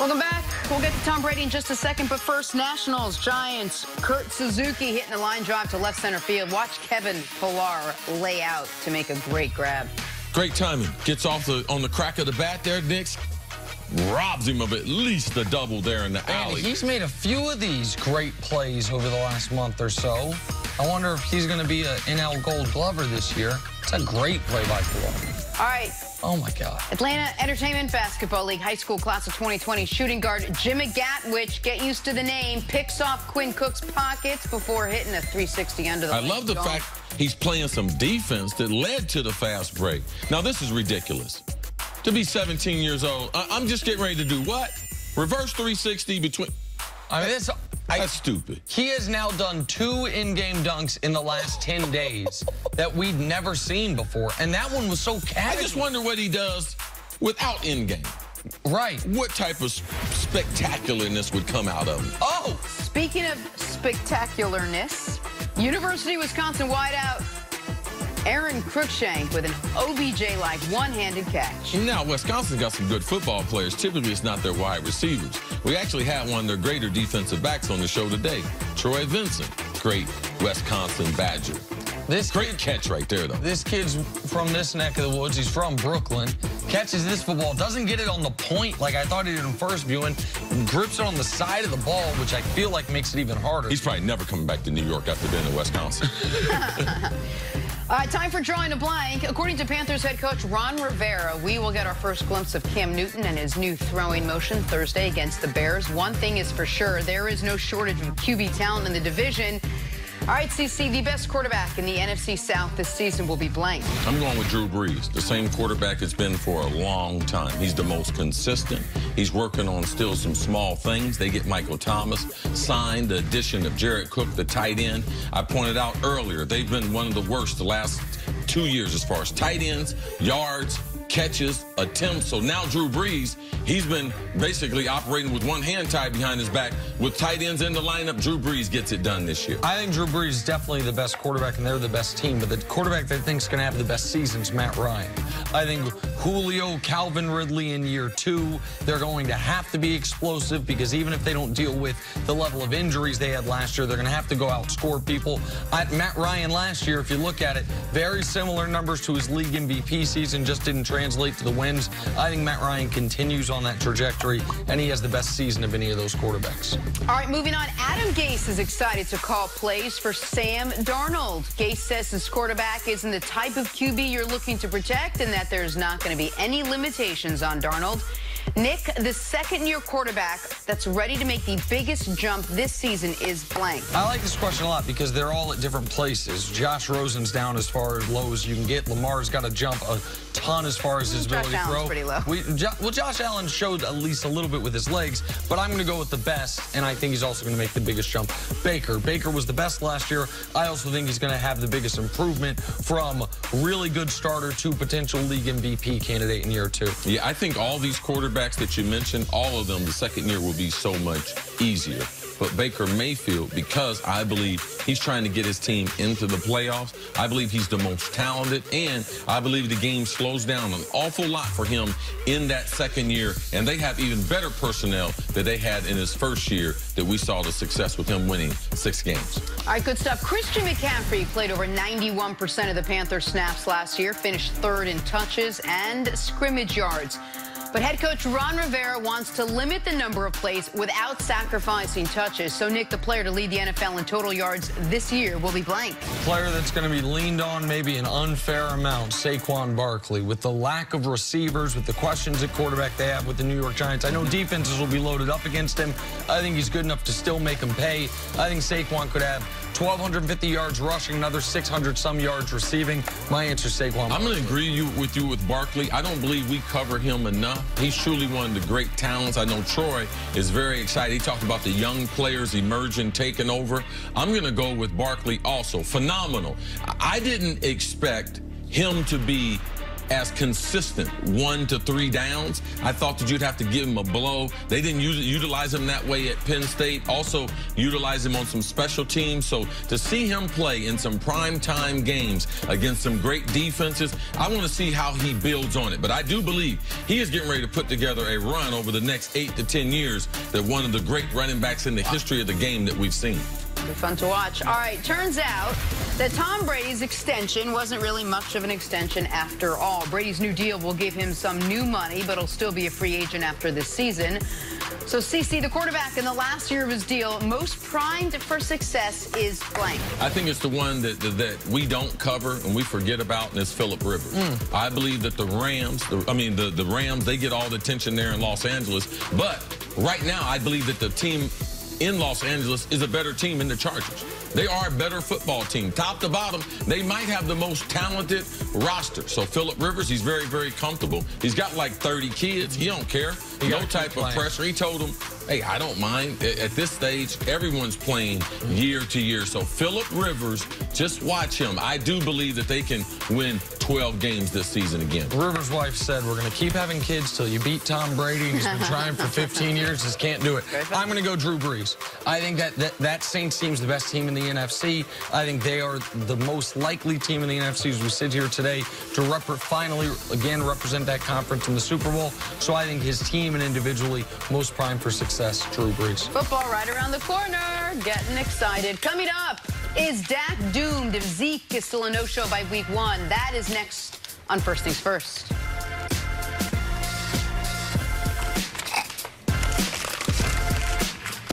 Welcome back. We'll get to Tom Brady in just a second, but first, Nationals, Giants, Kurt Suzuki hitting a line drive to left center field. Watch Kevin Pillar lay out to make a great grab. Great timing. Gets off on the crack of the bat there, Nix. Robs him of at least a double there in the alley. And he's made a few of these great plays over the last month or so. I wonder if he's going to be an NL Gold Glover this year. It's a great play by Pillar. All right. Oh, my God. Atlanta Entertainment Basketball League High School Class of 2020 shooting guard Jimmy Gatwich, get used to the name, picks off Quinn Cook's pockets before hitting a 360 under the I love the fact he's playing some defense that led to the fast break. Now, this is ridiculous. To be 17 years old, I'm just getting ready to do what? Reverse 360 between... I mean, that's stupid. He has now done 2 in-game dunks in the last 10 days that we'd never seen before, and that one was so casual. I just wonder what he does without in-game. Right. What type of spectacularness would come out of him? Oh! Speaking of spectacularness, University of Wisconsin wideout Aaron Cruikshank with an OBJ-like one-handed catch. Now, Wisconsin's got some good football players. Typically, it's not their wide receivers. We actually had one of their greater defensive backs on the show today, Troy Vincent, great Wisconsin Badger. Great catch right there, though. This kid's from this neck of the woods. He's from Brooklyn. Catches this football, doesn't get it on the point like I thought he did in first viewing. Grips it on the side of the ball, which I feel like makes it even harder. He's probably never coming back to New York after being in Wisconsin. Time for drawing a blank. According to Panthers head coach Ron Rivera, we will get our first glimpse of Cam Newton and his new throwing motion Thursday against the Bears. One thing is for sure, there is no shortage of QB talent in the division. All right, CC, the best quarterback in the NFC South this season will be blank. I'm going with Drew Brees, the same quarterback it's been for a long time. He's the most consistent. He's working on still some small things. They get Michael Thomas signed, the addition of Jared Cook, the tight end. I pointed out earlier, they've been one of the worst the last 2 years as far as tight ends, yards, catches, attempts. So now Drew Brees, he's been basically operating with one hand tied behind his back. With tight ends in the lineup, Drew Brees gets it done this year. I think Drew Brees is definitely the best quarterback, and they're the best team. But the quarterback that I think is going to have the best season is Matt Ryan. I think Julio, Calvin Ridley in year 2, they're going to have to be explosive because even if they don't deal with the level of injuries they had last year, they're going to have to go outscore people. Matt Ryan last year, if you look at it, very similar numbers to his league MVP season, just didn't translate to the wins. I think Matt Ryan continues on that trajectory, and he has the best season of any of those quarterbacks. All right, moving on. Adam Gase is excited to call plays for Sam Darnold. Gase says his quarterback isn't the type of QB you're looking to protect and that there's not going to be any limitations on Darnold. Nick, the second-year quarterback that's ready to make the biggest jump this season is blank. I like this question a lot because they're all at different places. Josh Rosen's down as far as low as you can get. Lamar's got to jump a ton as far as his ability to throw. Pretty low. Well, Josh Allen showed at least a little bit with his legs, but I'm going to go with the best, and I think he's also going to make the biggest jump. Baker was the best last year. I also think he's going to have the biggest improvement from really good starter to potential league MVP candidate in year 2. Yeah, I think all these quarterbacks that you mentioned, all of them, the second year will be so much easier. But Baker Mayfield, because I believe he's trying to get his team into the playoffs, I believe he's the most talented, and I believe the game slows down an awful lot for him in that second year, and they have even better personnel that they had in his first year that we saw the success with him winning 6 games. All right, good stuff. Christian McCaffrey played over 91% of the Panthers snaps last year, finished 3rd in touches and scrimmage yards. But head coach Ron Rivera wants to limit the number of plays without sacrificing touches. So, Nick, the player to lead the NFL in total yards this year will be blank. Player that's going to be leaned on maybe an unfair amount, Saquon Barkley. With the lack of receivers, with the questions at quarterback they have with the New York Giants, I know defenses will be loaded up against him. I think he's good enough to still make him pay. I think Saquon could have 1,250 yards rushing, another 600-some yards receiving. My answer is Saquon. I'm going to agree with you with Barkley. I don't believe we cover him enough. He's truly one of the great talents. I know Troy is very excited. He talked about the young players emerging, taking over. I'm going to go with Barkley also. Phenomenal. I didn't expect him to be as consistent 1 to 3 downs. I thought that you'd have to give him a blow. They didn't utilize him that way at Penn State. Also utilize him on some special teams. So to see him play in some primetime games against some great defenses, I want to see how he builds on it. But I do believe he is getting ready to put together a run over the next 8 to 10 years that one of the great running backs in the history of the game that we've seen. Be fun to watch. All right, turns out that Tom Brady's extension wasn't really much of an extension after all. Brady's new deal will give him some new money, but he'll still be a free agent after this season. So, CC, the quarterback in the last year of his deal, most primed for success is blank. I think it's the one that we don't cover and we forget about, and it's Phillip Rivers. I believe that the Rams, the Rams, they get all the attention there in Los Angeles. But right now, I believe that the team in Los Angeles is a better team than the Chargers. They are a better football team. Top to bottom, they might have the most talented roster. So Phillip Rivers, he's very, very comfortable. He's got like 30 kids. He don't care. No type of pressure. He told them, hey, I don't mind. At this stage, everyone's playing year to year. So Phillip Rivers, just watch him. I do believe that they can win 12 games this season again. Rivers' wife said, we're going to keep having kids till you beat Tom Brady. He's been trying for 15 years, just can't do it. I'm going to go Drew Brees. I think that Saints team's the best team in the NFC. I think they are the most likely team in the NFC as we sit here today to finally, again, represent that conference in the Super Bowl. So I think his team and individually most primed for success, Drew Brees. Football right around the corner. Getting excited. Coming up, is Dak doomed if Zeke is still a no-show by week 1? That is next on First Things First.